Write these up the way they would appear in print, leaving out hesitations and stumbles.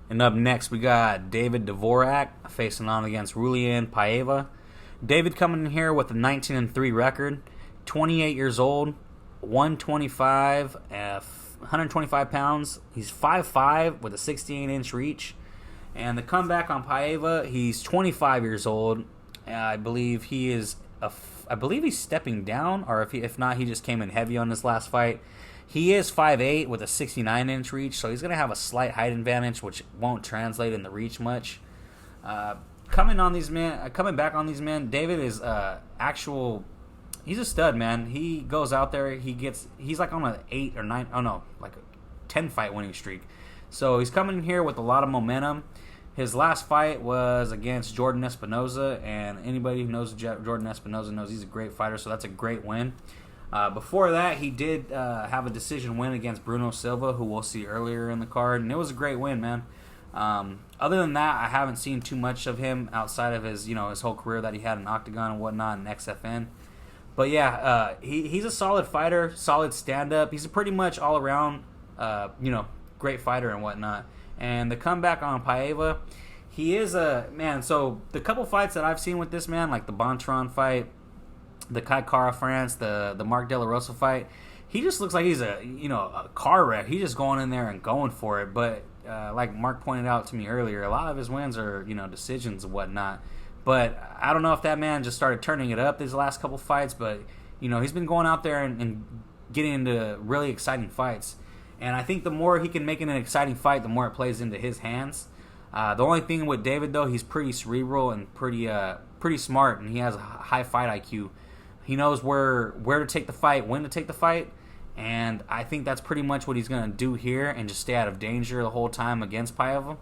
And up next, we got David Dvorak facing on against Raulian Pavia. David coming in here with a 19-3 record, 28 years old, 125, 125 pounds. He's 5'5" with a 68-inch reach. And the comeback on Pavia, he's 25 years old. I believe he's stepping down, or if not, he just came in heavy on this last fight. He is 5'8" with a 69-inch reach, so he's going to have a slight height advantage, which won't translate in the reach much. Coming back on these men, David is he's a stud, man. He goes out there, he's like on an 10 fight winning streak. So he's coming in here with a lot of momentum. His last fight was against Jordan Espinoza, and anybody who knows Jordan Espinoza knows he's a great fighter, so that's a great win. Before that, he did have a decision win against Bruno Silva, who we'll see earlier in the card, and it was a great win, man. Other than that, I haven't seen too much of him outside of his whole career that he had in Octagon and whatnot in XFN. But yeah, he's a solid fighter, solid stand-up. He's a pretty much all-around, great fighter and whatnot. And the comeback on Pavia, he is a man. So the couple fights that I've seen with this man, like the Bontron fight, the Kai Kara France, the Mark De La Rosa fight, he just looks like he's a car wreck. He's just going in there and going for it. But like Mark pointed out to me earlier, a lot of his wins are decisions and whatnot. But I don't know if that man just started turning it up these last couple fights. But he's been going out there and getting into really exciting fights. And I think the more he can make it an exciting fight, the more it plays into his hands. The only thing with David, though, he's pretty cerebral and pretty smart, and he has a high fight IQ. He knows where to take the fight, when to take the fight, and I think that's pretty much what he's going to do here and just stay out of danger the whole time against Pavia.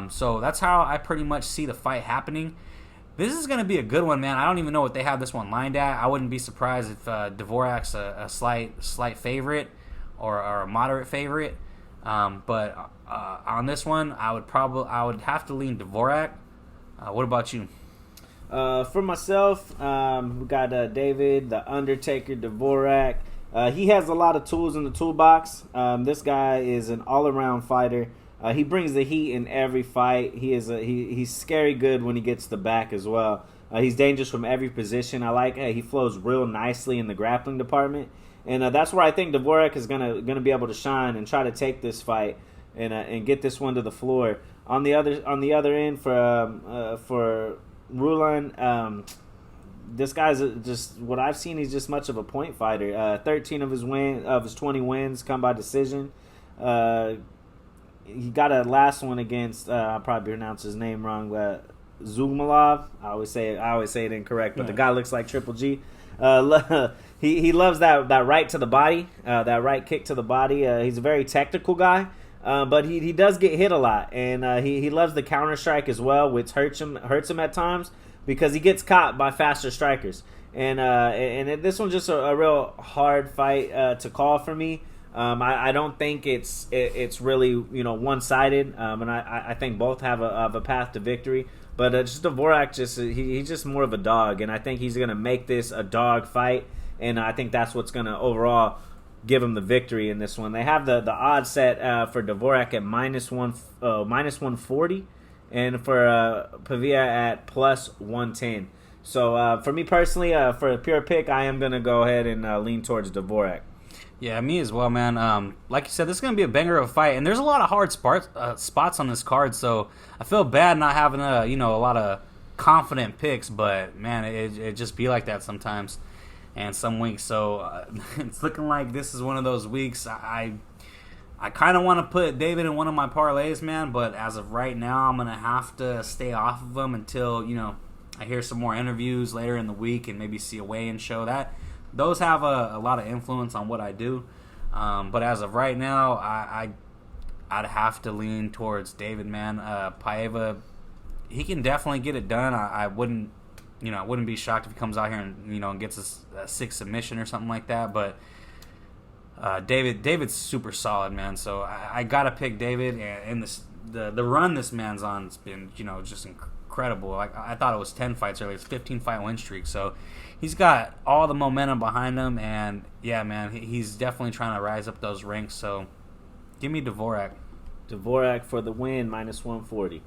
So that's how I pretty much see the fight happening. This is going to be a good one, man. I don't even know what they have this one lined at. I wouldn't be surprised if Dvorak's a slight favorite or a moderate favorite. But on this one, I would have to lean Dvorak. What about you? For myself, we got David, the Undertaker, Dvorak. He has a lot of tools in the toolbox. This guy is an all-around fighter. He brings the heat in every fight. He's scary good when he gets the back as well. He's dangerous from every position. I like he flows real nicely in the grappling department. And that's where I think Dvorak is gonna be able to shine and try to take this fight and get this one to the floor. On the other end for Raulian, this guy's just what I've seen. He's just much of a point fighter. 13 of his 20 wins come by decision. He got a last one against I'll probably pronounce his name wrong, Zugmalov. I always say it incorrect, but the guy looks like Triple G. He loves that right to the body, that right kick to the body. He's a very technical guy, but he does get hit a lot, and he loves the counter strike as well, which hurts him at times because he gets caught by faster strikers. And this one's just a real hard fight to call for me. I don't think it's really one-sided, and I think both have a path to victory. But just Dvorak, he's just more of a dog, and I think he's gonna make this a dog fight, and I think that's what's gonna overall give him the victory in this one. They have the odds set for Dvorak at minus 140, and for Pavia at plus 110. So for me personally, for a pure pick, I am gonna go ahead and lean towards Dvorak. Yeah, me as well, man. Like you said, this is going to be a banger of a fight, and there's a lot of hard spots on this card, so I feel bad not having a lot of confident picks, but man, it just be like that sometimes, and some weeks. So it's looking like this is one of those weeks. I kind of want to put David in one of my parlays, man, but as of right now, I'm gonna have to stay off of him until I hear some more interviews later in the week and maybe see a weigh-in show that. Those have a lot of influence on what I do. But as of right now, I'd have to lean towards David, man. Pavia, he can definitely get it done. I wouldn't be shocked if he comes out here and gets a 6 submission or something like that. But David's super solid, man. So I gotta pick David. And the run this man's on has been just incredible. Like I thought it was 10 fights earlier. It's 15 fight win streak. So he's got all the momentum behind him, and yeah, man, he's definitely trying to rise up those ranks. So give me Dvorak. Dvorak for the win, minus 140.